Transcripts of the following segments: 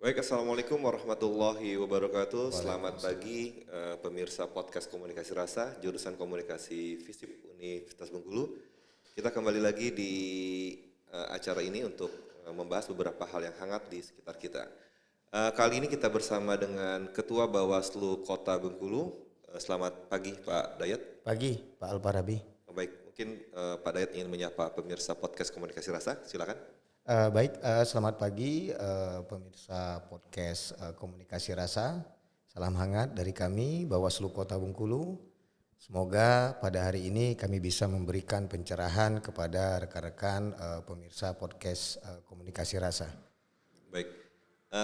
Baik, Assalamualaikum warahmatullahi wabarakatuh. Selamat Waalaikumsalam. pagi pemirsa podcast Komunikasi Rasa, jurusan Komunikasi FISIP Universitas Bengkulu. Kita kembali lagi di acara ini untuk membahas beberapa hal yang hangat di sekitar kita. Kali ini kita bersama dengan Ketua Bawaslu Kota Bengkulu. Selamat pagi Pak Dayat. Pagi, Pak Alparabi. Baik, mungkin Pak Dayat ingin menyapa pemirsa podcast Komunikasi Rasa, silakan. Selamat pagi pemirsa podcast Komunikasi Rasa. Salam hangat dari kami Bawaslu Kota Bengkulu. Semoga pada hari ini kami bisa memberikan pencerahan kepada rekan-rekan pemirsa podcast Komunikasi Rasa. Baik,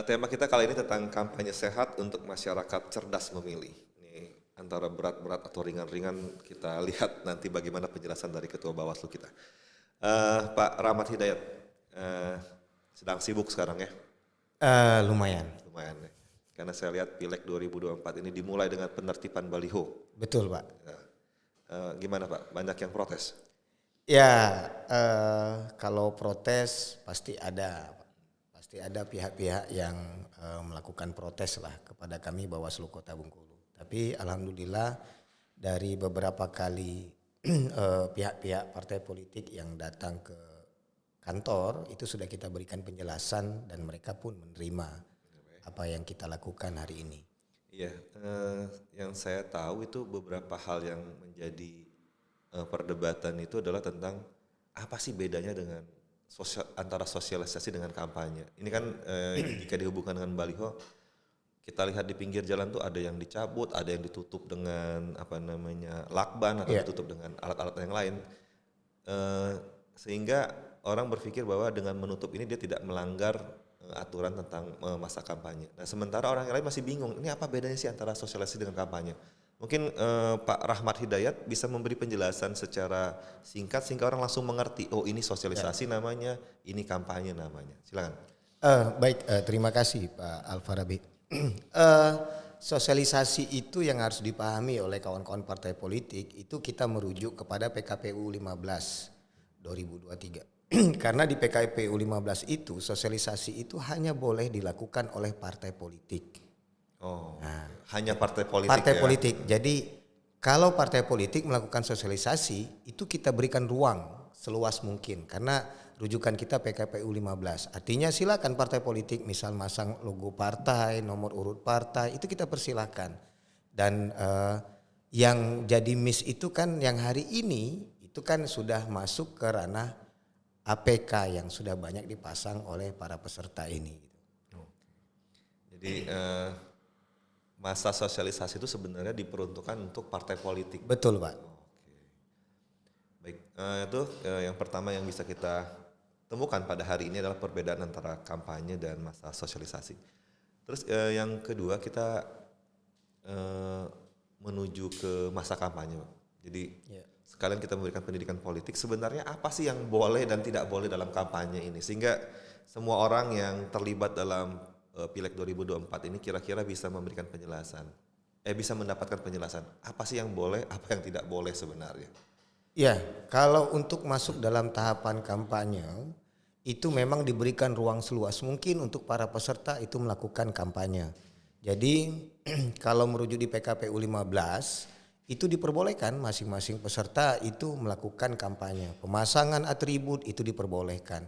tema kita kali ini tentang kampanye sehat untuk masyarakat cerdas memilih. Ini antara berat-berat atau ringan-ringan, kita lihat nanti bagaimana penjelasan dari Ketua Bawaslu kita. Pak Rahmat Hidayat, sedang sibuk sekarang ya? Lumayan. Lumayan ya. Karena saya lihat Pileg 2024 ini dimulai dengan penertiban baliho. Betul, Pak. Gimana Pak? Banyak yang protes? Ya, kalau protes pasti ada. Pasti ada pihak-pihak yang melakukan protes lah kepada kami Bawaslu Kota Bengkulu. Tapi alhamdulillah dari beberapa kali pihak-pihak partai politik yang datang ke kantor itu sudah kita berikan penjelasan dan mereka pun menerima apa yang kita lakukan hari ini. Iya, yang saya tahu itu beberapa hal yang menjadi perdebatan itu adalah tentang apa sih bedanya dengan antara sosialisasi dengan kampanye. Ini kan jika dihubungkan dengan baliho, kita lihat di pinggir jalan tuh ada yang dicabut, ada yang ditutup dengan lakban atau ditutup dengan alat-alat yang lain, sehingga orang berpikir bahwa dengan menutup ini dia tidak melanggar aturan tentang masa kampanye. Nah, sementara orang yang lain masih bingung, ini apa bedanya sih antara sosialisasi dengan kampanye? Mungkin Pak Rahmat Hidayat bisa memberi penjelasan secara singkat sehingga orang langsung mengerti, oh ini sosialisasi namanya, ini kampanye namanya. Silakan. Terima kasih Pak Alfarabi. Sosialisasi itu yang harus dipahami oleh kawan-kawan partai politik itu kita merujuk kepada PKPU 15 2023. Karena di PKPU 15 itu sosialisasi itu hanya boleh dilakukan oleh partai politik. Hanya partai politik. Partai ya? politik. Jadi kalau partai politik melakukan sosialisasi itu kita berikan ruang seluas mungkin karena rujukan kita PKPU 15. Artinya silakan partai politik misal masang logo partai, nomor urut partai itu kita persilakan. Dan yang jadi miss itu kan yang hari ini itu kan sudah masuk ke ranah APK yang sudah banyak dipasang oleh para peserta ini. Jadi masa sosialisasi itu sebenarnya diperuntukkan untuk partai politik. Betul Pak. Baik, itu yang pertama yang bisa kita temukan pada hari ini adalah perbedaan antara kampanye dan masa sosialisasi. Terus yang kedua kita menuju ke masa kampanye. Jadi sekalian kita memberikan pendidikan politik, sebenarnya apa sih yang boleh dan tidak boleh dalam kampanye ini sehingga semua orang yang terlibat dalam Pileg 2024 ini kira-kira bisa memberikan penjelasan, bisa mendapatkan penjelasan apa sih yang boleh, apa yang tidak boleh sebenarnya. Ya, kalau untuk masuk dalam tahapan kampanye itu memang diberikan ruang seluas mungkin untuk para peserta itu melakukan kampanye. Jadi kalau merujuk di PKPU 15 itu diperbolehkan masing-masing peserta itu melakukan kampanye. Pemasangan atribut itu diperbolehkan.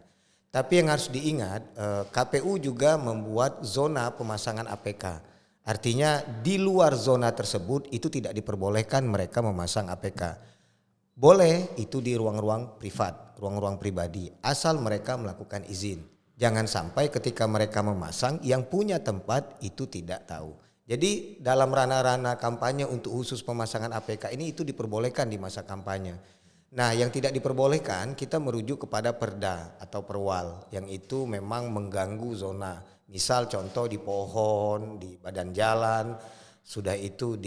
Tapi yang harus diingat KPU juga membuat zona pemasangan APK. Artinya di luar zona tersebut itu tidak diperbolehkan mereka memasang APK. Boleh itu di ruang-ruang privat, ruang-ruang pribadi asal mereka melakukan izin. Jangan sampai ketika mereka memasang yang punya tempat itu tidak tahu. Jadi dalam ranah-ranah kampanye untuk khusus pemasangan APK ini itu diperbolehkan di masa kampanye. Nah yang tidak diperbolehkan kita merujuk kepada perda atau perwal yang itu memang mengganggu zona. Misal contoh di pohon, di badan jalan, sudah itu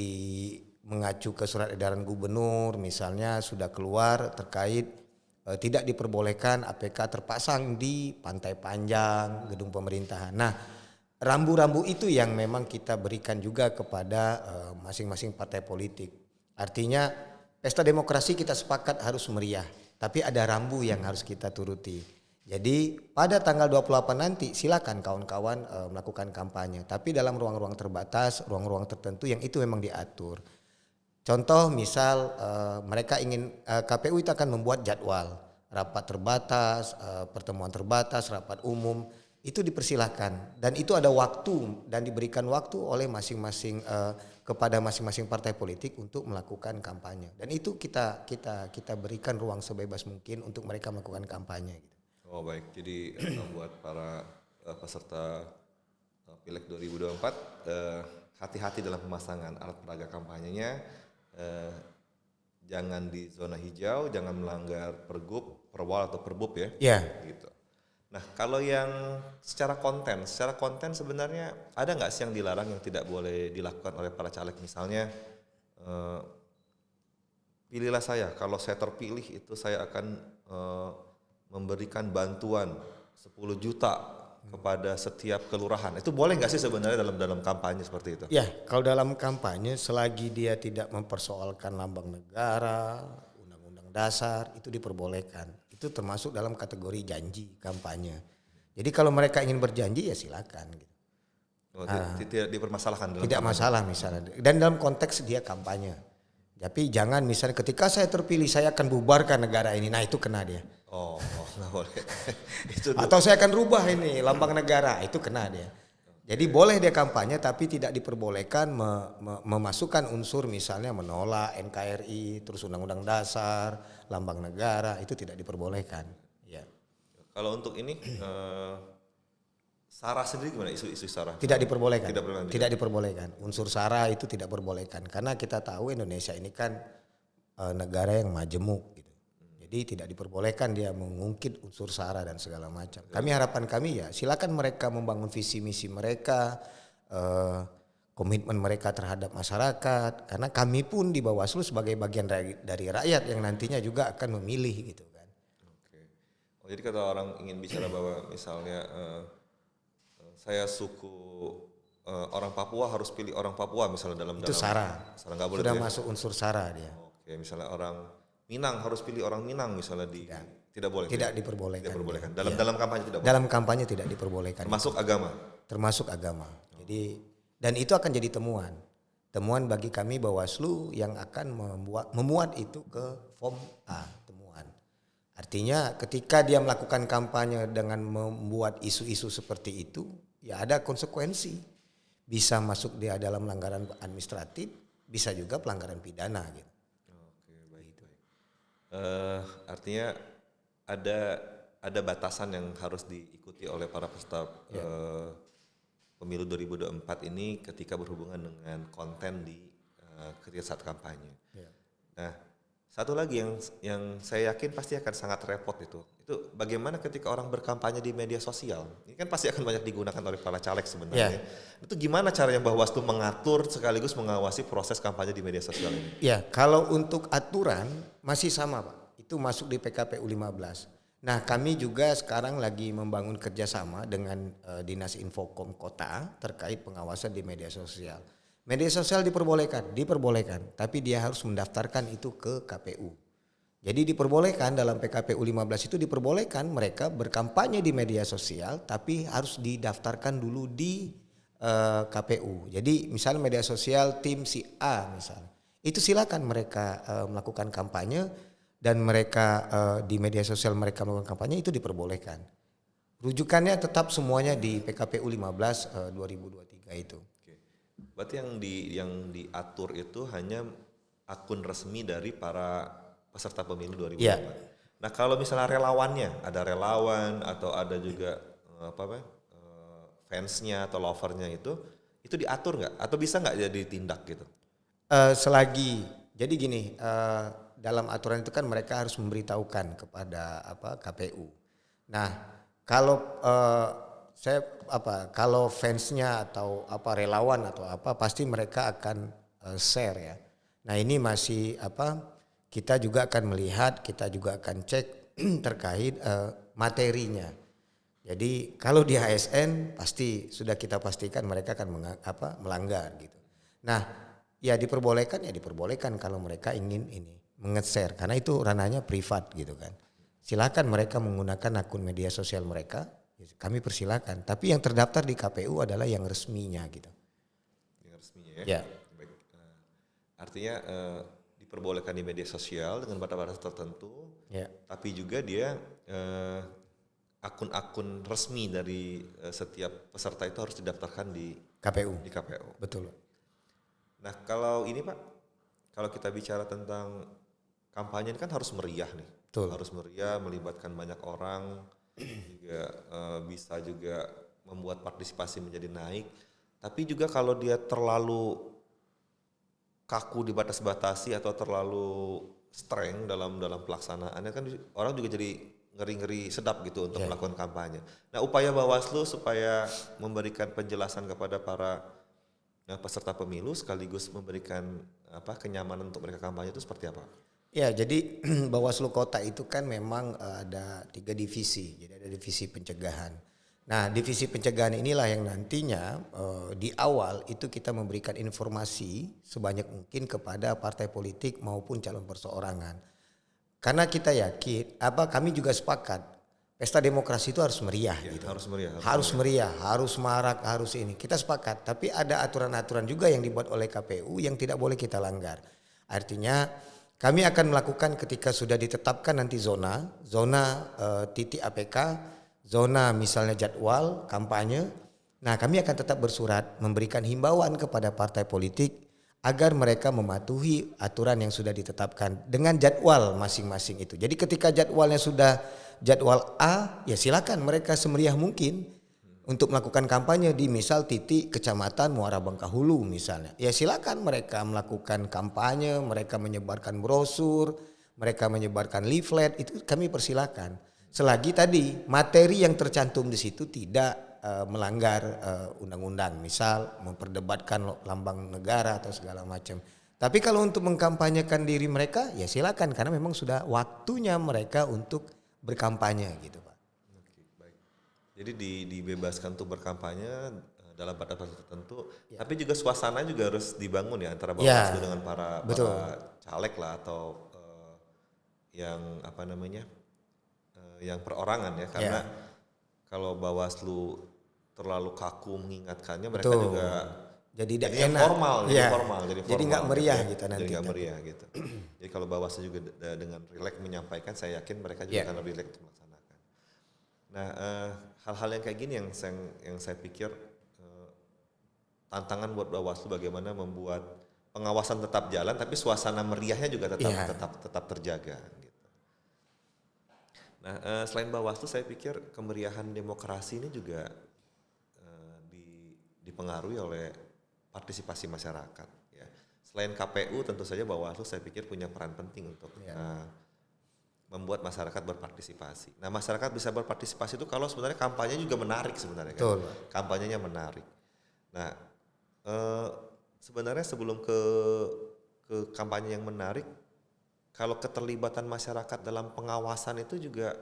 mengacu ke surat edaran gubernur misalnya sudah keluar terkait tidak diperbolehkan APK terpasang di pantai panjang, gedung pemerintahan. Nah rambu-rambu itu yang memang kita berikan juga kepada masing-masing partai politik. Artinya pesta demokrasi kita sepakat harus meriah, tapi ada rambu yang harus kita turuti. Jadi pada tanggal 28 nanti silakan kawan-kawan melakukan kampanye, tapi dalam ruang-ruang terbatas, ruang-ruang tertentu yang itu memang diatur. Contoh misal mereka ingin KPU itu akan membuat jadwal rapat terbatas, pertemuan terbatas, rapat umum, itu dipersilahkan dan itu ada waktu dan diberikan waktu oleh masing-masing kepada masing-masing partai politik untuk melakukan kampanye dan itu kita berikan ruang sebebas mungkin untuk mereka melakukan kampanye. Oh baik, jadi buat para peserta Pileg 2024 hati-hati dalam pemasangan alat peraga kampanyenya, jangan di zona hijau, jangan melanggar pergub, perwal atau perbub ya. Ya. Gitu. Nah kalau yang secara konten sebenarnya ada nggak sih yang dilarang yang tidak boleh dilakukan oleh para caleg, misalnya pilihlah saya, kalau saya terpilih itu saya akan memberikan bantuan 10 juta kepada setiap kelurahan. Itu boleh nggak sih sebenarnya dalam kampanye seperti itu? Ya, kalau dalam kampanye selagi dia tidak mempersoalkan lambang negara, undang-undang dasar itu diperbolehkan. Itu termasuk dalam kategori janji kampanye. Jadi kalau mereka ingin berjanji ya silakan. Gitu. Oh, tidak dipermasalahkan dalam tidak kampanye. Masalah misalnya. Dan dalam konteks dia kampanye. Tapi jangan misalnya ketika saya terpilih saya akan bubarkan negara ini. Nah itu kena dia. Oh nggak boleh. Itu Atau saya akan rubah ini lambang negara, itu kena dia. Jadi boleh dia kampanye tapi tidak diperbolehkan memasukkan unsur misalnya menolak NKRI, terus undang-undang dasar, lambang negara, itu tidak diperbolehkan. Ya. Kalau untuk ini SARA sendiri gimana, isu-isu SARA? Tidak diperbolehkan. Tidak diperbolehkan. Unsur SARA itu tidak diperbolehkan karena kita tahu Indonesia ini kan negara yang majemuk gitu. Jadi tidak diperbolehkan dia mengungkit unsur SARA dan segala macam. Harapan kami ya silakan mereka membangun visi misi mereka, komitmen mereka terhadap masyarakat. Karena kami pun di Bawaslu sebagai bagian dari rakyat yang nantinya juga akan memilih gitu kan. Oke. Oh, jadi kalau orang ingin bicara bahwa misalnya saya suku orang Papua harus pilih orang Papua misalnya dalam itu SARA. SARA nggak boleh. Sudah masuk unsur SARA dia. Oke, misalnya orang Minang harus pilih orang Minang misalnya tidak boleh. Tidak diperbolehkan. Tidak diperbolehkan. Dalam kampanye tidak boleh. Dalam kampanye tidak diperbolehkan. Termasuk agama. Jadi dan itu akan jadi temuan bagi kami Bawaslu yang akan memuat itu ke form A, temuan. Artinya ketika dia melakukan kampanye dengan membuat isu-isu seperti itu, ya ada konsekuensi. Bisa masuk dia dalam pelanggaran administratif, bisa juga pelanggaran pidana gitu. Artinya ada batasan yang harus diikuti oleh para peserta pemilu 2024 ini ketika berhubungan dengan konten di ketika saat kampanye. Yeah. Nah, satu lagi yang saya yakin pasti akan sangat repot itu bagaimana ketika orang berkampanye di media sosial. Ini kan pasti akan banyak digunakan oleh para caleg sebenarnya. Yeah. Itu gimana caranya Bawaslu mengatur sekaligus mengawasi proses kampanye di media sosial ini? Ya, kalau untuk aturan masih sama Pak, itu masuk di PKPU 15. Nah kami juga sekarang lagi membangun kerjasama dengan Dinas Infokom Kota terkait pengawasan di media sosial. Media sosial diperbolehkan, tapi dia harus mendaftarkan itu ke KPU. Jadi diperbolehkan dalam PKPU 15 itu diperbolehkan mereka berkampanye di media sosial, tapi harus didaftarkan dulu di KPU. Jadi misalnya media sosial tim si A misalnya, itu silakan mereka melakukan kampanye dan mereka di media sosial mereka melakukan kampanye itu diperbolehkan. Rujukannya tetap semuanya di PKPU 15 2023 itu. Oke. Berarti yang diatur itu hanya akun resmi dari para peserta pemilu 2024. Ya. Nah kalau misalnya relawannya, ada relawan atau ada juga fansnya atau lovernya itu diatur nggak? Atau bisa nggak jadi tindak gitu? Jadi gini, dalam aturan itu kan mereka harus memberitahukan kepada KPU. Nah kalau kalau fansnya atau relawan atau pasti mereka akan share ya. Nah ini masih kita juga akan melihat, kita juga akan cek terkait materinya. Jadi kalau di ASN pasti sudah kita pastikan mereka akan melanggar gitu. Nah ya diperbolehkan kalau mereka ingin ini nge-share karena itu ranahnya privat gitu kan. silakan mereka menggunakan akun media sosial mereka, kami persilakan. Tapi yang terdaftar di KPU adalah yang resminya gitu. Yang resminya ya. Ya. Baik. Artinya diperbolehkan di media sosial dengan batas-batas tertentu. Ya. Tapi juga dia akun-akun resmi dari setiap peserta itu harus didaftarkan di KPU. Betul. Nah kalau ini Pak, kalau kita bicara tentang kampanye ini kan harus meriah nih. Betul. Harus meriah, melibatkan banyak orang, juga bisa juga membuat partisipasi menjadi naik. Tapi juga kalau dia terlalu kaku dibatas-batasi atau terlalu streng dalam pelaksanaannya kan orang juga jadi ngeri-ngeri sedap gitu untuk melakukan kampanye. Nah, upaya Bawaslu supaya memberikan penjelasan kepada para peserta pemilu sekaligus memberikan kenyamanan untuk mereka kampanye itu seperti apa? Ya, jadi Bawaslu Kota itu kan memang ada 3 divisi. Jadi ada divisi pencegahan. Nah, divisi pencegahan inilah yang nantinya di awal itu kita memberikan informasi sebanyak mungkin kepada partai politik maupun calon perseorangan. Karena kita yakin, kami juga sepakat pesta demokrasi itu harus meriah gitu. Harus meriah, harus marak, harus ini. Kita sepakat, tapi ada aturan-aturan juga yang dibuat oleh KPU yang tidak boleh kita langgar. Artinya kami akan melakukan ketika sudah ditetapkan nanti zona titik APK, zona misalnya jadwal kampanye. Nah, kami akan tetap bersurat memberikan himbauan kepada partai politik agar mereka mematuhi aturan yang sudah ditetapkan dengan jadwal masing-masing itu. Jadi ketika jadwalnya sudah jadwal A, ya silakan mereka semeriah mungkin untuk melakukan kampanye di misal titik kecamatan Muara Bangkahulu misalnya. Ya silakan mereka melakukan kampanye, mereka menyebarkan brosur, mereka menyebarkan leaflet, itu kami persilakan. Selagi tadi materi yang tercantum di situ tidak melanggar undang-undang, misal memperdebatkan lambang negara atau segala macam. Tapi kalau untuk mengkampanyekan diri mereka, ya silakan karena memang sudah waktunya mereka untuk berkampanye gitu, Pak. Oke, baik. Jadi dibebaskan untuk berkampanye dalam batas-batas tertentu, tapi juga suasana juga harus dibangun ya antara Bawaslu dengan para caleg lah atau yang yang perorangan ya, karena kalau Bawaslu terlalu kaku mengingatkannya, mereka juga jadi formal, jadi nggak meriah gitu nanti. Jadi nggak meriah gitu. Jadi kalau Bawaslu juga dengan rileks menyampaikan, saya yakin mereka juga akan lebih rileks untuk melaksanakan. Nah, hal-hal yang kayak gini yang saya pikir tantangan buat Bawaslu bagaimana membuat pengawasan tetap jalan, tapi suasana meriahnya juga tetap terjaga. Gitu. Nah, selain Bawaslu, saya pikir kemeriahan demokrasi ini juga dipengaruhi oleh partisipasi masyarakat. Ya. Selain KPU, tentu saja Bawaslu saya pikir punya peran penting untuk membuat masyarakat berpartisipasi. Nah, masyarakat bisa berpartisipasi itu kalau sebenarnya kampanye juga menarik sebenarnya. Kan? Kampanyenya menarik. Nah, sebenarnya sebelum ke kampanye yang menarik, kalau keterlibatan masyarakat dalam pengawasan itu juga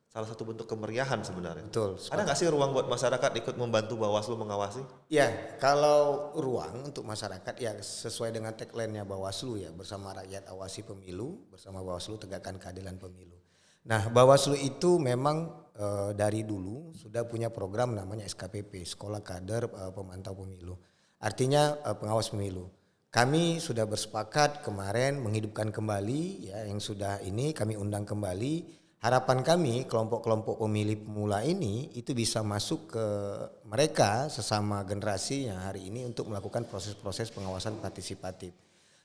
salah satu bentuk kemeriahan sebenarnya. Betul. Ada nggak sih ruang buat masyarakat ikut membantu Bawaslu mengawasi? Ya, kalau ruang untuk masyarakat ya sesuai dengan tagline-nya Bawaslu ya, bersama rakyat awasi pemilu, bersama Bawaslu tegakkan keadilan pemilu. Nah, Bawaslu itu memang dari dulu sudah punya program namanya SKPP, Sekolah Kader Pemantau Pemilu. Artinya pengawas pemilu. Kami sudah bersepakat kemarin menghidupkan kembali ya yang sudah ini kami undang kembali. Harapan kami kelompok-kelompok pemilih pemula ini itu bisa masuk ke mereka sesama generasi yang hari ini untuk melakukan proses-proses pengawasan partisipatif.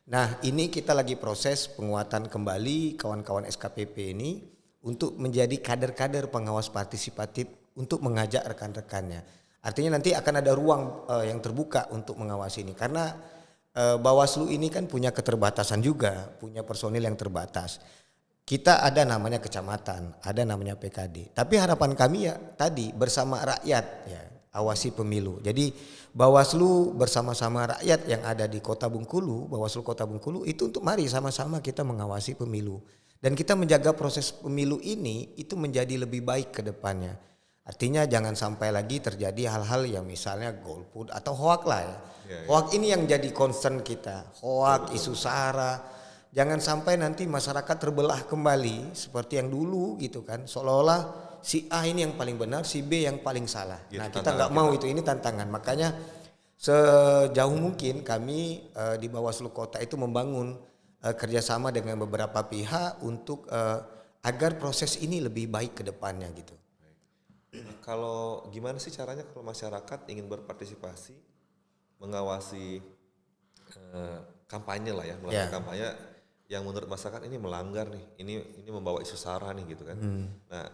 Nah, ini kita lagi proses penguatan kembali kawan-kawan SKPP ini untuk menjadi kader-kader pengawas partisipatif untuk mengajak rekan-rekannya. Artinya nanti akan ada ruang yang terbuka untuk mengawasi ini karena Bawaslu ini kan punya keterbatasan juga, punya personil yang terbatas. Kita ada namanya kecamatan, ada namanya PKD. Tapi harapan kami ya tadi bersama rakyat ya, awasi pemilu. Jadi Bawaslu bersama-sama rakyat yang ada di Kota Bengkulu, Bawaslu Kota Bengkulu itu untuk mari sama-sama kita mengawasi pemilu. Dan kita menjaga proses pemilu ini itu menjadi lebih baik ke depannya. Artinya jangan sampai lagi terjadi hal-hal yang misalnya golput atau hoak lah ya. Hoak ini yang jadi concern kita, hoak, isu sara. jangan sampai nanti masyarakat terbelah kembali seperti yang dulu gitu kan, seolah-olah si A ini yang paling benar, si B yang paling salah. Gitu, Nah kita nggak mau itu, ini tantangan. Makanya sejauh mungkin kami di Bawaslu Kota itu membangun kerjasama dengan beberapa pihak untuk agar proses ini lebih baik ke depannya gitu. Kalau gimana sih caranya kalau masyarakat ingin berpartisipasi, mengawasi kampanye lah ya, melakukan kampanye yang menurut masyarakat ini melanggar nih, ini membawa isu sara nih gitu kan. Nah,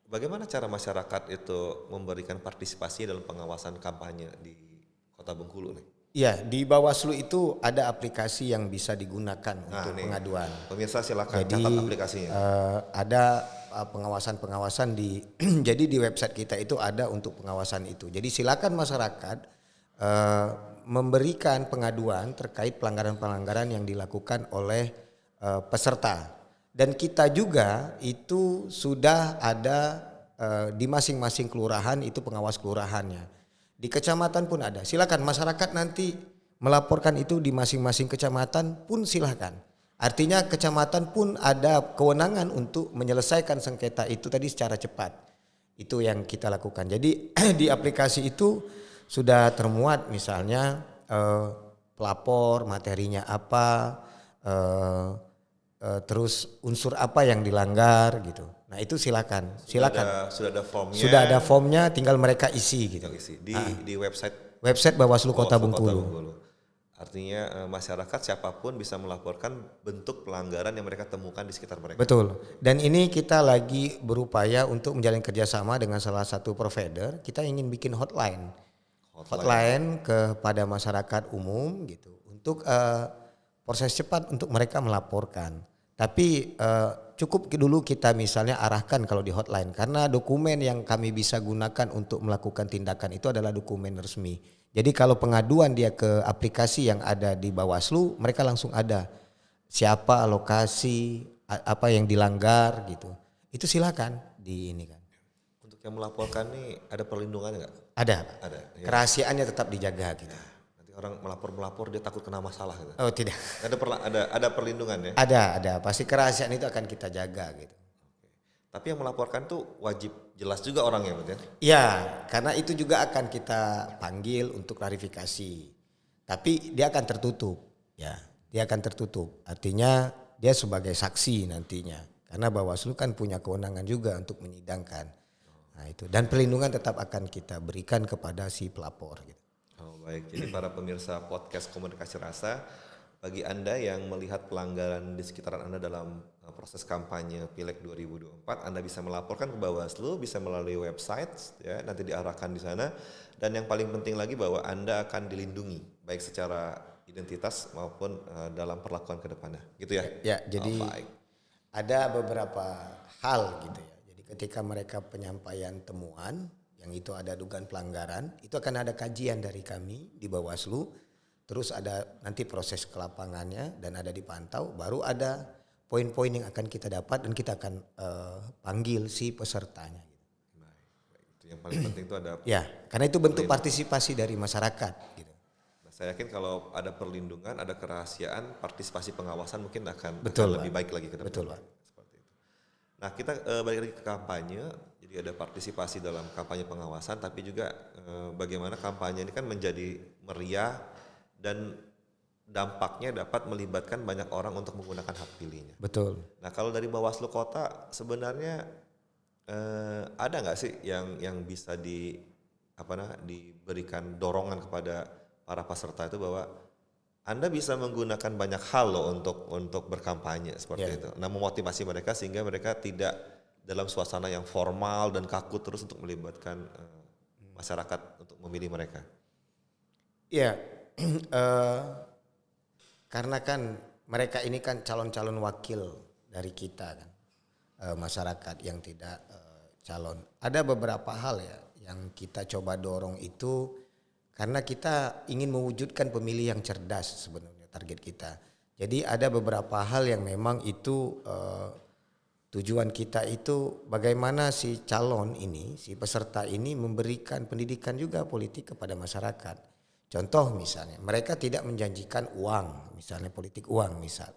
bagaimana cara masyarakat itu memberikan partisipasi dalam pengawasan kampanye di Kota Bengkulu nih? Iya, di Bawaslu itu ada aplikasi yang bisa digunakan untuk pengaduan. Pemirsa silakan Jadi, catat aplikasinya. Ada pengawasan-pengawasan di jadi di website kita itu ada untuk pengawasan itu. Jadi silakan masyarakat memberikan pengaduan terkait pelanggaran-pelanggaran yang dilakukan oleh peserta. Dan kita juga itu sudah ada di masing-masing kelurahan itu pengawas kelurahannya. Di kecamatan pun ada. Silakan masyarakat nanti melaporkan itu di masing-masing kecamatan pun silakan. Artinya kecamatan pun ada kewenangan untuk menyelesaikan sengketa itu tadi secara cepat. Itu yang kita lakukan. Jadi di aplikasi itu sudah termuat misalnya pelapor materinya apa, terus unsur apa yang dilanggar gitu. Nah itu silakan. Sudah ada formnya. Sudah ada formnya, tinggal mereka isi gitu. Di website Bawaslu Kota Bengkulu. Artinya masyarakat siapapun bisa melaporkan bentuk pelanggaran yang mereka temukan di sekitar mereka. Betul. Dan ini kita lagi berupaya untuk menjalin kerjasama dengan salah satu provider. Kita ingin bikin hotline kepada masyarakat umum gitu untuk proses cepat untuk mereka melaporkan. Tapi cukup dulu kita misalnya arahkan kalau di hotline karena dokumen yang kami bisa gunakan untuk melakukan tindakan itu adalah dokumen resmi. Jadi kalau pengaduan dia ke aplikasi yang ada di Bawaslu, mereka langsung ada siapa, lokasi, apa yang dilanggar gitu. Itu silakan di ini kan. Untuk yang melaporkan nih ada perlindungan nggak? Ada. Ya. Kerahasiaannya tetap dijaga gitu. Nanti orang melapor dia takut kena masalah gitu. Oh tidak. Ada perlindungan ya? Ada. Pasti kerahasiaan itu akan kita jaga gitu. Tapi yang melaporkan tuh wajib jelas juga orangnya, betul? Ya, karena itu juga akan kita panggil untuk klarifikasi. Tapi dia akan tertutup, ya. Dia akan tertutup. Artinya dia sebagai saksi nantinya. Karena Bawaslu kan punya kewenangan juga untuk menyidangkan. Nah itu. Dan perlindungan tetap akan kita berikan kepada si pelapor. Gitu. Oh baik. Jadi para pemirsa podcast Komunikasi Rasa, bagi Anda yang melihat pelanggaran di sekitaran Anda dalam proses kampanye Pileg 2024, Anda bisa melaporkan ke Bawaslu, bisa melalui website, ya nanti diarahkan di sana. Dan yang paling penting lagi bahwa Anda akan dilindungi, baik secara identitas maupun dalam perlakuan ke depannya, gitu ya? Ya, jadi ada beberapa hal gitu ya. Jadi ketika mereka penyampaian temuan, yang itu ada dugaan pelanggaran, itu akan ada kajian dari kami di Bawaslu. Terus ada nanti proses ke lapangannya dan ada dipantau, baru ada poin-poin yang akan kita dapat dan kita akan panggil si pesertanya. Itu yang paling penting itu ada. Ya, karena itu bentuk partisipasi dari masyarakat. Gitu. Nah, saya yakin kalau ada perlindungan, ada kerahasiaan, partisipasi pengawasan mungkin akan lebih baik lagi ke depan. Betul, Pak. Seperti itu. Nah kita balik lagi ke kampanye, jadi ada partisipasi dalam kampanye pengawasan, tapi juga bagaimana kampanye ini kan menjadi meriah dan dampaknya dapat melibatkan banyak orang untuk menggunakan hak pilihnya. Betul. Nah kalau dari Bawaslu Kota sebenarnya ada nggak sih yang bisa diberikan dorongan kepada para peserta itu bahwa Anda bisa menggunakan banyak hal loh untuk berkampanye seperti itu. Nah memotivasi mereka sehingga mereka tidak dalam suasana yang formal dan kaku terus untuk melibatkan masyarakat untuk memilih mereka. Iya. Karena kan mereka ini kan calon-calon wakil dari kita kan, masyarakat yang tidak calon. Ada beberapa hal ya yang kita coba dorong itu karena kita ingin mewujudkan pemilih yang cerdas sebenarnya target kita. Jadi ada beberapa hal yang memang itu tujuan kita itu bagaimana si calon ini, si peserta ini memberikan pendidikan juga politik kepada masyarakat. Contoh misalnya, mereka tidak menjanjikan uang, misalnya politik uang misal.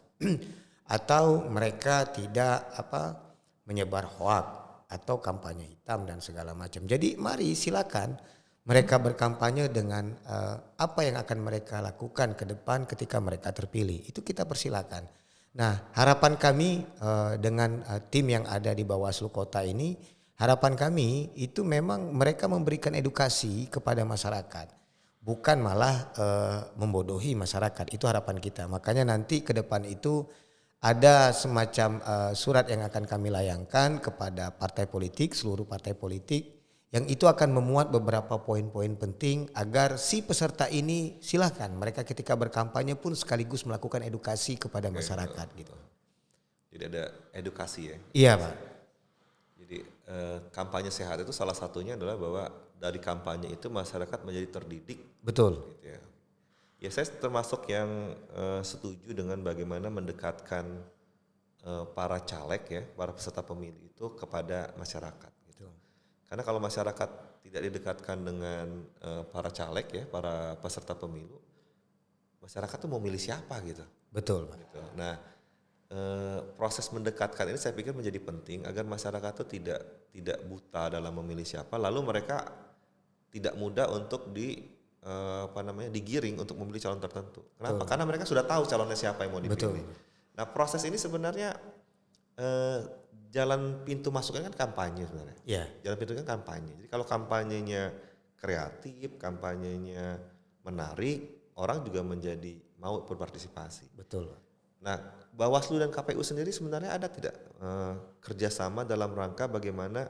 atau mereka tidak menyebar hoak atau kampanye hitam dan segala macam. Jadi mari silakan mereka berkampanye dengan apa yang akan mereka lakukan ke depan ketika mereka terpilih. Itu kita persilakan. Nah, harapan kami dengan tim yang ada di Bawaslu Kota ini, harapan kami itu memang mereka memberikan edukasi kepada masyarakat. Bukan malah membodohi masyarakat. Itu harapan kita. Makanya nanti ke depan itu ada semacam surat yang akan kami layangkan kepada partai politik, seluruh partai politik, yang itu akan memuat beberapa poin-poin penting agar si peserta ini silahkan mereka ketika berkampanye pun sekaligus melakukan edukasi kepada masyarakat gitu. Jadi ada edukasi ya? Iya Pak. Jadi kampanye sehat itu salah satunya adalah bahwa dari kampanye itu masyarakat menjadi terdidik. Betul. Gitu ya. Ya saya termasuk yang setuju dengan bagaimana mendekatkan para caleg ya, para peserta pemilu itu kepada masyarakat. Gitu. Karena kalau masyarakat tidak didekatkan dengan para caleg ya, para peserta pemilu, masyarakat tuh mau milih siapa gitu. Betul Pak. Gitu. Nah proses mendekatkan ini saya pikir menjadi penting agar masyarakat tuh tidak buta dalam memilih siapa, lalu mereka tidak mudah untuk digiring untuk memilih calon tertentu. Kenapa? Betul. Karena mereka sudah tahu calonnya siapa yang mau dipilih. Betul. Nah proses ini sebenarnya jalan pintu masuknya kan kampanye sebenarnya. Iya. Jalan pintunya kan kampanye. Jadi kalau kampanyenya kreatif, kampanyenya menarik, orang juga menjadi mau berpartisipasi. Betul. Nah Bawaslu dan KPU sendiri sebenarnya ada tidak kerjasama dalam rangka bagaimana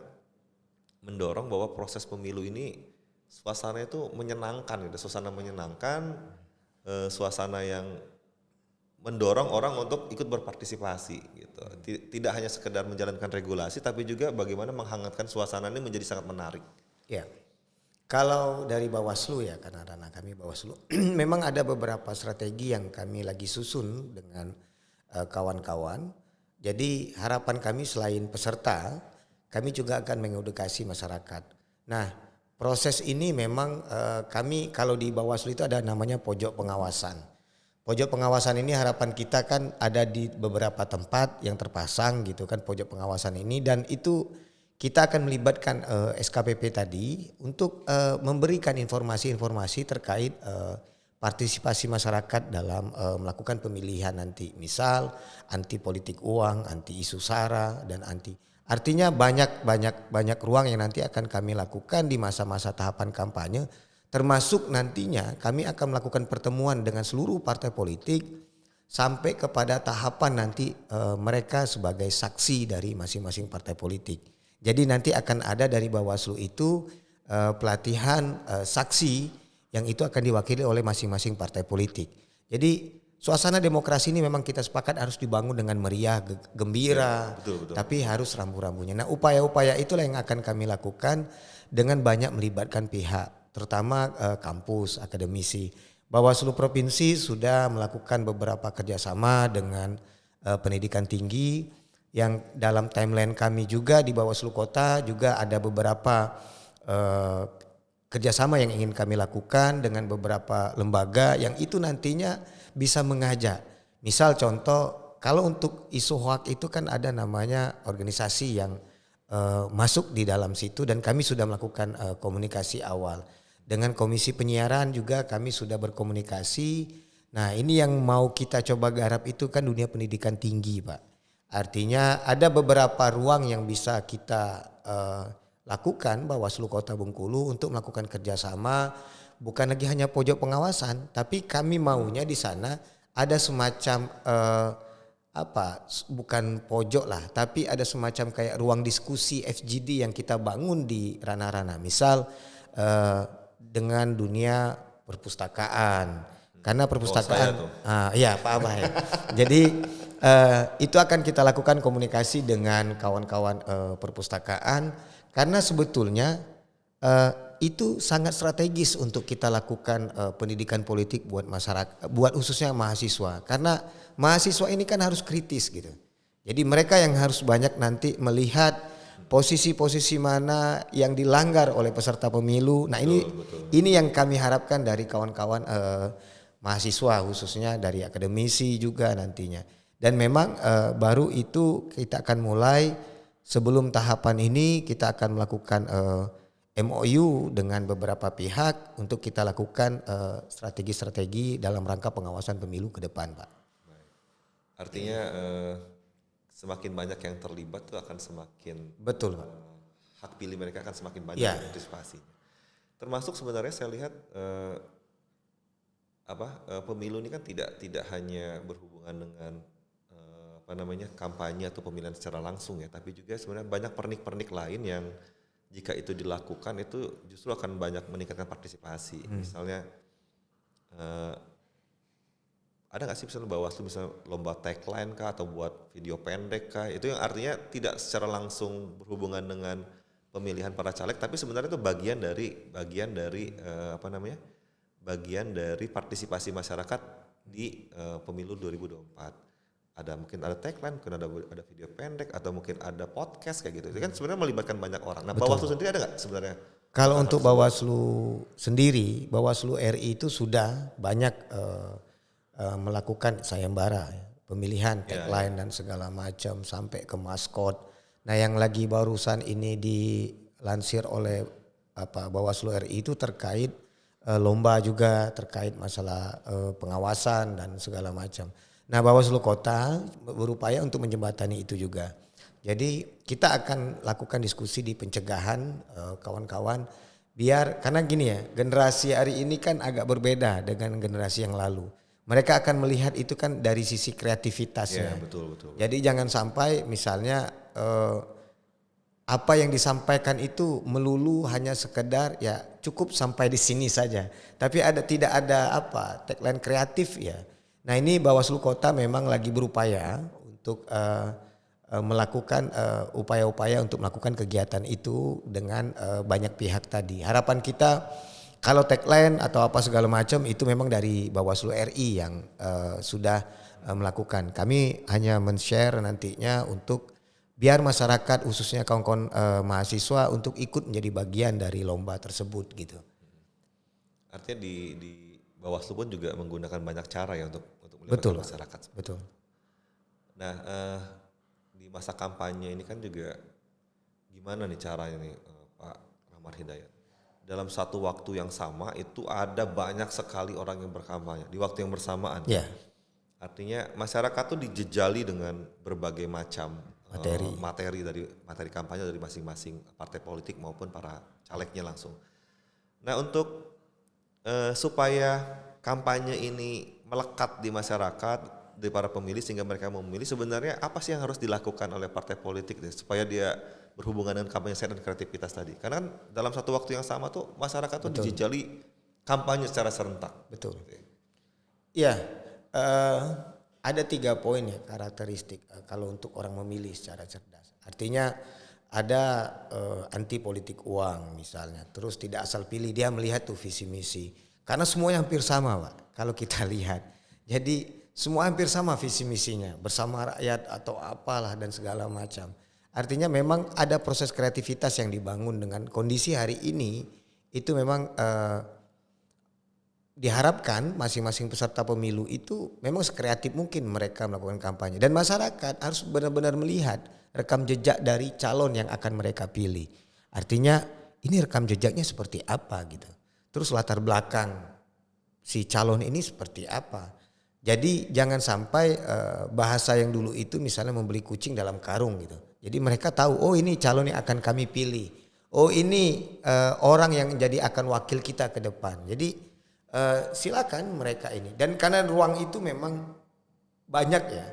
mendorong bahwa proses pemilu ini suasana itu menyenangkan, gitu. Suasana menyenangkan, suasana yang mendorong orang untuk ikut berpartisipasi, gitu. Tidak hanya sekedar menjalankan regulasi, tapi juga bagaimana menghangatkan suasana ini menjadi sangat menarik. Ya, kalau dari Bawaslu ya, karena ranah kami Bawaslu, memang ada beberapa strategi yang kami lagi susun dengan kawan-kawan. Jadi harapan kami selain peserta, kami juga akan mengedukasi masyarakat. Nah, proses ini memang kami kalau di Bawaslu itu ada namanya pojok pengawasan. Pojok pengawasan ini harapan kita kan ada di beberapa tempat yang terpasang gitu kan pojok pengawasan ini, dan itu kita akan melibatkan SKPP tadi untuk memberikan informasi-informasi terkait partisipasi masyarakat dalam melakukan pemilihan nanti. Misal anti politik uang, anti isu sara, dan anti. Artinya banyak ruang yang nanti akan kami lakukan di masa-masa tahapan kampanye, termasuk nantinya kami akan melakukan pertemuan dengan seluruh partai politik sampai kepada tahapan nanti mereka sebagai saksi dari masing-masing partai politik. Jadi nanti akan ada dari Bawaslu itu pelatihan saksi yang itu akan diwakili oleh masing-masing partai politik. Jadi suasana demokrasi ini memang kita sepakat harus dibangun dengan meriah, gembira, Ya, betul. tapi harus rambu-rambunya. Nah, upaya-upaya itulah yang akan kami lakukan dengan banyak melibatkan pihak, terutama kampus, akademisi. Bawaslu Provinsi sudah melakukan beberapa kerjasama dengan pendidikan tinggi, yang dalam timeline kami juga di Bawaslu Kota juga ada beberapa kerjasama yang ingin kami lakukan dengan beberapa lembaga yang itu nantinya bisa mengajak. Misal contoh, kalau untuk isu hoak itu kan ada namanya organisasi yang masuk di dalam situ, dan kami sudah melakukan komunikasi awal. Dengan Komisi Penyiaran juga kami sudah berkomunikasi. Nah, ini yang mau kita coba garap itu kan dunia pendidikan tinggi, Pak. Artinya ada beberapa ruang yang bisa kita lakukan Bawaslu Kota Bengkulu untuk melakukan kerjasama, bukan lagi hanya pojok pengawasan, tapi kami maunya di sana ada semacam bukan pojok lah, tapi ada semacam kayak ruang diskusi FGD yang kita bangun di ranah-ranah. Misal dengan dunia perpustakaan, karena perpustakaan, iya Pak Abah ya. Jadi itu akan kita lakukan komunikasi dengan kawan-kawan perpustakaan, karena sebetulnya itu sangat strategis untuk kita lakukan pendidikan politik buat masyarakat, buat khususnya mahasiswa, karena mahasiswa ini kan harus kritis gitu. Jadi mereka yang harus banyak nanti melihat posisi-posisi mana yang dilanggar oleh peserta pemilu. Nah, ini yang kami harapkan dari kawan-kawan mahasiswa, khususnya dari akademisi juga nantinya. Dan memang baru itu kita akan mulai sebelum tahapan ini kita akan melakukan MOU dengan beberapa pihak untuk kita lakukan strategi-strategi dalam rangka pengawasan pemilu ke depan, Pak. Artinya semakin banyak yang terlibat tuh akan semakin Betul, Pak. Hak pilih mereka akan semakin banyak Ya. partisipasinya. Termasuk sebenarnya saya lihat pemilu ini kan tidak hanya berhubungan dengan kampanye atau pemilihan secara langsung ya, tapi juga sebenarnya banyak pernik-pernik lain yang jika itu dilakukan itu justru akan banyak meningkatkan partisipasi. Misalnya ada nggak sih misalnya Bawaslu misalnya lomba tagline kah atau buat video pendek kah, itu yang artinya tidak secara langsung berhubungan dengan pemilihan para caleg, tapi sebenarnya itu bagian dari partisipasi masyarakat di pemilu 2024. Mungkin ada tagline, mungkin ada video pendek, atau mungkin ada podcast kayak gitu. Itu kan sebenarnya melibatkan banyak orang. Nah, Bawaslu sendiri ada nggak sebenarnya? Kalau untuk Bawaslu sendiri, Bawaslu RI itu sudah banyak melakukan sayembara, ya, pemilihan tagline dan segala macam sampai ke maskot. Nah, yang lagi barusan ini dilansir oleh Bawaslu RI itu terkait lomba juga, terkait masalah pengawasan dan segala macam. Nah, Bawaslu Kota berupaya untuk menjembatani itu juga. Jadi kita akan lakukan diskusi di pencegahan kawan-kawan biar, karena gini ya, generasi hari ini kan agak berbeda dengan generasi yang lalu. Mereka akan melihat itu kan dari sisi kreativitasnya. Ya, betul. Jadi jangan sampai misalnya apa yang disampaikan itu melulu hanya sekedar ya cukup sampai di sini saja. Tapi tidak ada tagline kreatif ya. Nah, ini Bawaslu Kota memang lagi berupaya untuk melakukan upaya-upaya untuk melakukan kegiatan itu dengan banyak pihak tadi. Harapan kita kalau tagline atau apa segala macam itu memang dari Bawaslu RI yang sudah melakukan. Kami hanya men-share nantinya untuk biar masyarakat khususnya kawan-kawan mahasiswa untuk ikut menjadi bagian dari lomba tersebut gitu. Artinya di Bawaslu pun juga menggunakan banyak cara ya untuk melibatkan masyarakat. Betul. Nah, di masa kampanye ini kan juga gimana nih caranya nih Pak Rahmat Hidayat? Dalam satu waktu yang sama itu ada banyak sekali orang yang berkampanye di waktu yang bersamaan. Yeah. Artinya masyarakat tuh dijejali dengan berbagai macam materi kampanye dari masing-masing partai politik maupun para calegnya langsung. Nah, untuk supaya kampanye ini melekat di masyarakat, di para pemilih sehingga mereka mau memilih, sebenarnya apa sih yang harus dilakukan oleh partai politik supaya dia berhubungan dengan kampanye sehat dan kreativitas tadi? Karena kan dalam satu waktu yang sama tuh masyarakat tuh dijejali kampanye secara serentak. Betul. Iya, ada 3 poin ya karakteristik kalau untuk orang memilih secara cerdas. Artinya ada anti politik uang misalnya, terus tidak asal pilih, dia melihat tuh visi misi. Karena semuanya hampir sama, Pak, kalau kita lihat. Jadi semua hampir sama visi misinya, bersama rakyat atau apalah dan segala macam. Artinya memang ada proses kreativitas yang dibangun dengan kondisi hari ini. Itu memang diharapkan masing-masing peserta pemilu itu memang sekreatif mungkin mereka melakukan kampanye. Dan masyarakat harus benar-benar melihat rekam jejak dari calon yang akan mereka pilih. Artinya ini rekam jejaknya seperti apa gitu. Terus latar belakang si calon ini seperti apa. Jadi jangan sampai bahasa yang dulu itu misalnya membeli kucing dalam karung gitu. Jadi mereka tahu, oh ini calon yang akan kami pilih. Oh ini orang yang jadi akan wakil kita ke depan. Jadi silakan mereka ini. Dan karena ruang itu memang banyak ya.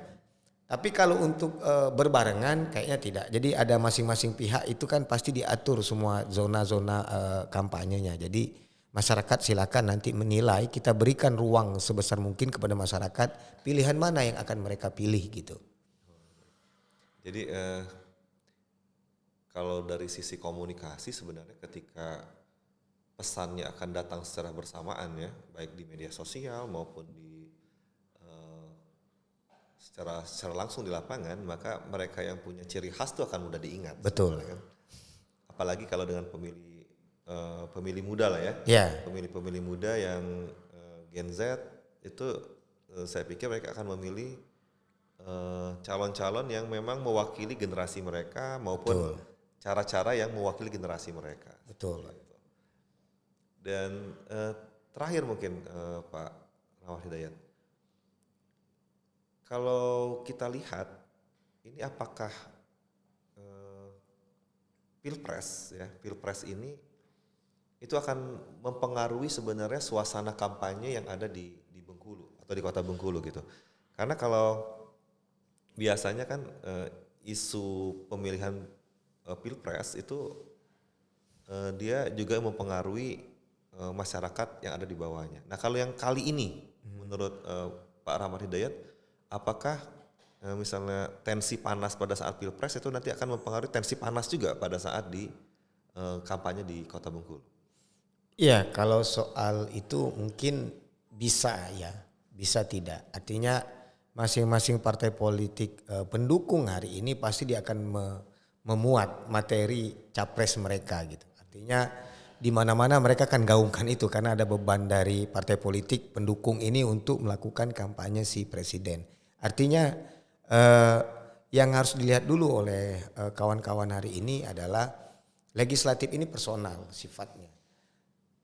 Tapi kalau untuk berbarengan kayaknya tidak. Jadi ada masing-masing pihak itu kan pasti diatur semua zona-zona kampanyenya. Jadi masyarakat silakan nanti menilai, kita berikan ruang sebesar mungkin kepada masyarakat pilihan mana yang akan mereka pilih gitu. Jadi kalau dari sisi komunikasi sebenarnya ketika pesannya akan datang secara bersamaan ya, baik di media sosial maupun di secara langsung di lapangan, maka mereka yang punya ciri khas itu akan mudah diingat. Betul. Kan? Apalagi kalau dengan pemilih muda lah ya, pemilih muda yang Gen Z itu saya pikir mereka akan memilih calon-calon yang memang mewakili generasi mereka maupun cara-cara yang mewakili generasi mereka. Betul. Dan terakhir mungkin Pak Rahmat Hidayat, kalau kita lihat ini apakah pilpres ini itu akan mempengaruhi sebenarnya suasana kampanye yang ada di Bengkulu atau di kota Bengkulu gitu. Karena kalau biasanya kan isu pemilihan pilpres itu dia juga mempengaruhi masyarakat yang ada di bawahnya. Nah kalau yang kali ini menurut Pak Rahmat Hidayat, apakah misalnya tensi panas pada saat pilpres itu nanti akan mempengaruhi tensi panas juga pada saat di kampanye di kota Bengkulu? Iya, kalau soal itu mungkin bisa ya, bisa tidak. Artinya masing-masing partai politik pendukung hari ini pasti dia akan memuat materi capres mereka gitu. Artinya di mana-mana mereka akan gaungkan itu karena ada beban dari partai politik pendukung ini untuk melakukan kampanye si presiden. Artinya yang harus dilihat dulu oleh kawan-kawan hari ini adalah legislatif ini personal sifatnya.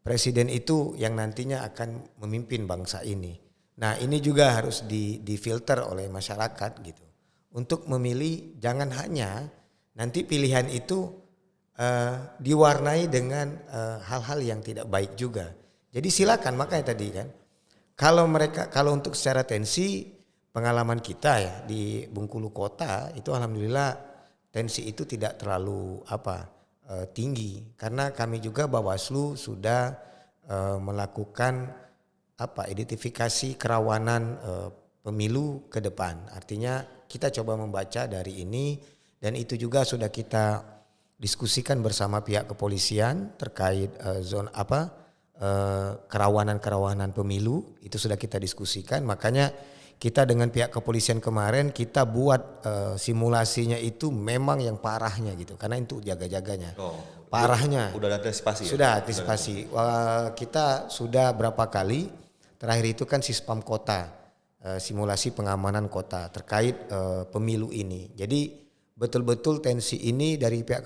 Presiden itu yang nantinya akan memimpin bangsa ini. Nah ini juga harus difilter oleh masyarakat gitu. Untuk memilih jangan hanya nanti pilihan itu diwarnai dengan hal-hal yang tidak baik juga. Jadi silakan, makanya tadi kan. Kalau untuk secara tensi, pengalaman kita ya di Bengkulu Kota itu alhamdulillah tensi itu tidak terlalu tinggi karena kami juga Bawaslu sudah melakukan identifikasi kerawanan pemilu ke depan. Artinya kita coba membaca dari ini dan itu juga sudah kita diskusikan bersama pihak kepolisian terkait kerawanan pemilu itu sudah kita diskusikan. Makanya kita dengan pihak kepolisian kemarin kita buat simulasinya itu memang yang parahnya gitu karena itu jaga-jaganya. Parahnya. Udah ada antisipasi ya? Sudah antisipasi. Kita sudah berapa kali terakhir itu kan Sispam Kota, simulasi pengamanan kota terkait pemilu ini. Jadi betul-betul tensi ini dari pihak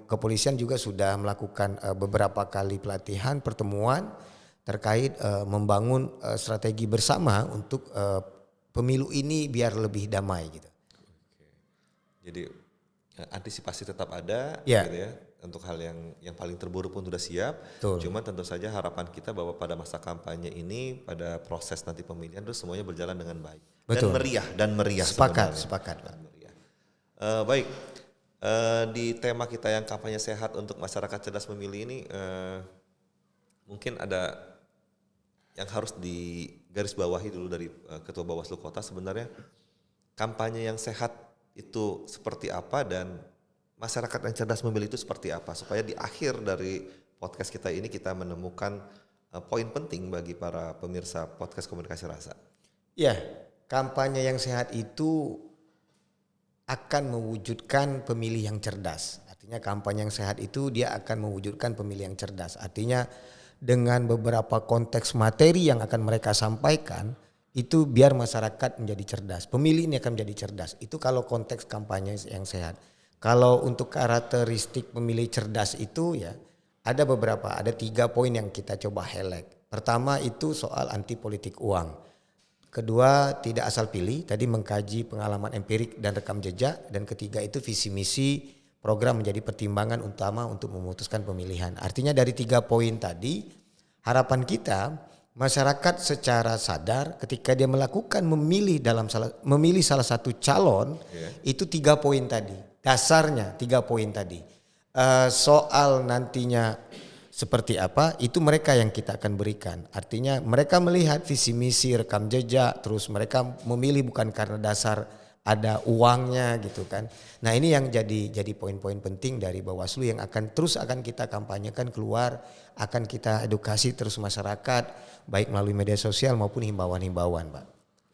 kepolisian juga sudah melakukan beberapa kali pelatihan pertemuan terkait membangun strategi bersama untuk pemilu ini biar lebih damai gitu. Oke. Jadi antisipasi tetap ada ya. Gitu ya. Untuk hal yang paling terburuk pun sudah siap. Betul. Cuma tentu saja harapan kita bahwa pada masa kampanye ini pada proses nanti pemilihan itu semuanya berjalan dengan baik. Betul. Dan meriah. Sepakat. Dan meriah. Baik. Di tema kita yang kampanye sehat untuk masyarakat cerdas memilih ini mungkin ada yang harus digarisbawahi dulu dari Ketua Bawaslu Kota sebenarnya kampanye yang sehat itu seperti apa dan masyarakat yang cerdas memilih itu seperti apa supaya di akhir dari podcast kita ini kita menemukan poin penting bagi para pemirsa podcast Komunikasi Rasa. Ya, kampanye yang sehat itu akan mewujudkan pemilih yang cerdas. Artinya kampanye yang sehat itu dia akan mewujudkan pemilih yang cerdas. Artinya dengan beberapa konteks materi yang akan mereka sampaikan itu biar masyarakat menjadi cerdas. Pemilih ini akan menjadi cerdas. Itu kalau konteks kampanye yang sehat. Kalau untuk karakteristik pemilih cerdas itu ya ada 3 poin yang kita coba highlight. Pertama itu soal anti politik uang. Kedua tidak asal pilih, tadi mengkaji pengalaman empirik dan rekam jejak. Dan ketiga itu visi misi program menjadi pertimbangan utama untuk memutuskan pemilihan. Artinya dari 3 poin tadi harapan kita masyarakat secara sadar ketika dia melakukan memilih salah satu calon itu 3 poin tadi. Dasarnya 3 poin tadi. Soal nantinya seperti apa itu mereka yang kita akan berikan. Artinya mereka melihat visi misi rekam jejak terus mereka memilih bukan karena dasar ada uangnya gitu kan. Nah ini yang jadi poin-poin penting dari Bawaslu yang akan kita kampanyekan keluar, akan kita edukasi terus masyarakat baik melalui media sosial maupun himbauan-himbauan, Pak.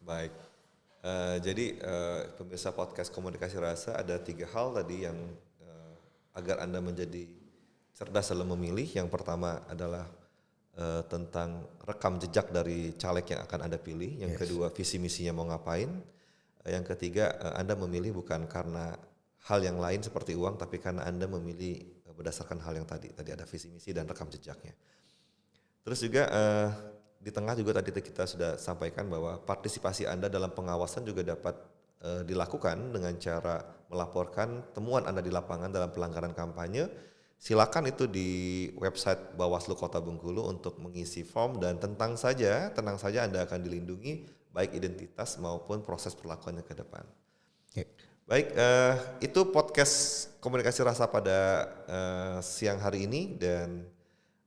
Baik. Jadi pemirsa podcast Komunikasi Rasa ada 3 hal tadi yang agar Anda menjadi cerdas dalam memilih. Yang pertama adalah tentang rekam jejak dari caleg yang akan Anda pilih. Yang kedua visi misinya mau ngapain. Yang ketiga, Anda memilih bukan karena hal yang lain seperti uang, tapi karena Anda memilih berdasarkan hal yang tadi ada visi misi dan rekam jejaknya. Terus juga di tengah juga tadi kita sudah sampaikan bahwa partisipasi Anda dalam pengawasan juga dapat dilakukan dengan cara melaporkan temuan Anda di lapangan dalam pelanggaran kampanye. Silakan itu di website Bawaslu Kota Bengkulu untuk mengisi form dan tenang saja Anda akan dilindungi baik identitas maupun proses perlakuannya ke depan. Baik, itu podcast Komunikasi Rasa pada siang hari ini dan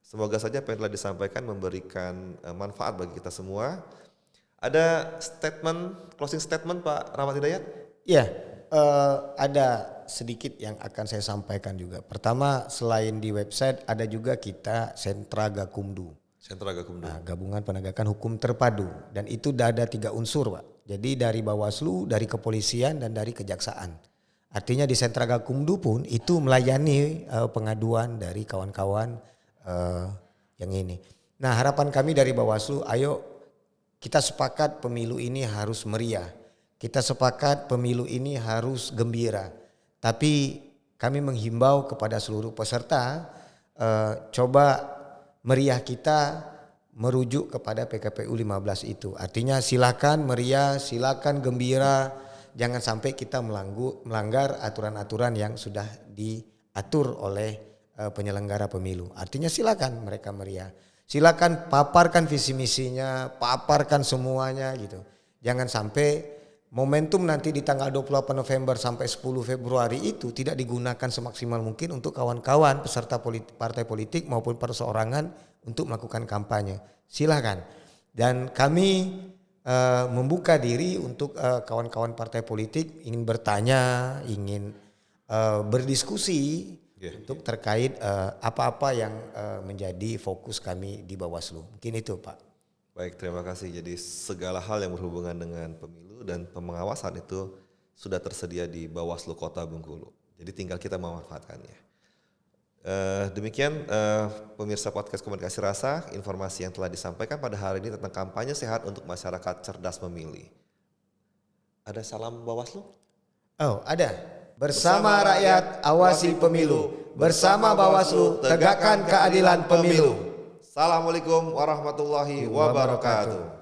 semoga saja apa yang telah disampaikan memberikan manfaat bagi kita semua. Ada closing statement Pak Rahmat Hidayat? Iya, ada sedikit yang akan saya sampaikan juga. Pertama, selain di website ada juga kita Sentra Gakumdu. Nah, Gabungan Penegakan Hukum Terpadu, dan itu ada 3 unsur Pak. Jadi dari Bawaslu, dari kepolisian dan dari kejaksaan. Artinya di Sentra Gakumdu pun itu melayani pengaduan dari kawan-kawan yang ini. Nah, harapan kami dari Bawaslu, ayo kita sepakat pemilu ini harus meriah. Kita sepakat pemilu ini harus gembira. Tapi kami menghimbau kepada seluruh peserta, coba meriah kita merujuk kepada PKPU 15 itu. Artinya silakan meriah, silakan gembira, jangan sampai kita melanggar aturan-aturan yang sudah diatur oleh penyelenggara pemilu. Artinya silakan mereka meriah. Silakan paparkan visi misinya, paparkan semuanya gitu. Jangan sampai momentum nanti di tanggal 28 November sampai 10 Februari itu tidak digunakan semaksimal mungkin untuk kawan-kawan peserta partai politik maupun perseorangan untuk melakukan kampanye. Silakan. Dan kami membuka diri untuk kawan-kawan partai politik ingin bertanya, ingin berdiskusi untuk terkait apa-apa yang menjadi fokus kami di Bawaslu. Mungkin itu Pak. Baik, terima kasih. Jadi segala hal yang berhubungan dengan pemilu dan pengawasan itu sudah tersedia di Bawaslu Kota Bengkulu. Jadi tinggal kita memanfaatkannya. Demikian pemirsa podcast Komunikasi Rasa, informasi yang telah disampaikan pada hari ini tentang kampanye sehat untuk masyarakat cerdas memilih. Ada salam Bawaslu? Oh, ada. Bersama rakyat awasi pemilu. Bersama Bawaslu tegakkan keadilan pemilu. Assalamualaikum warahmatullahi wabarakatuh.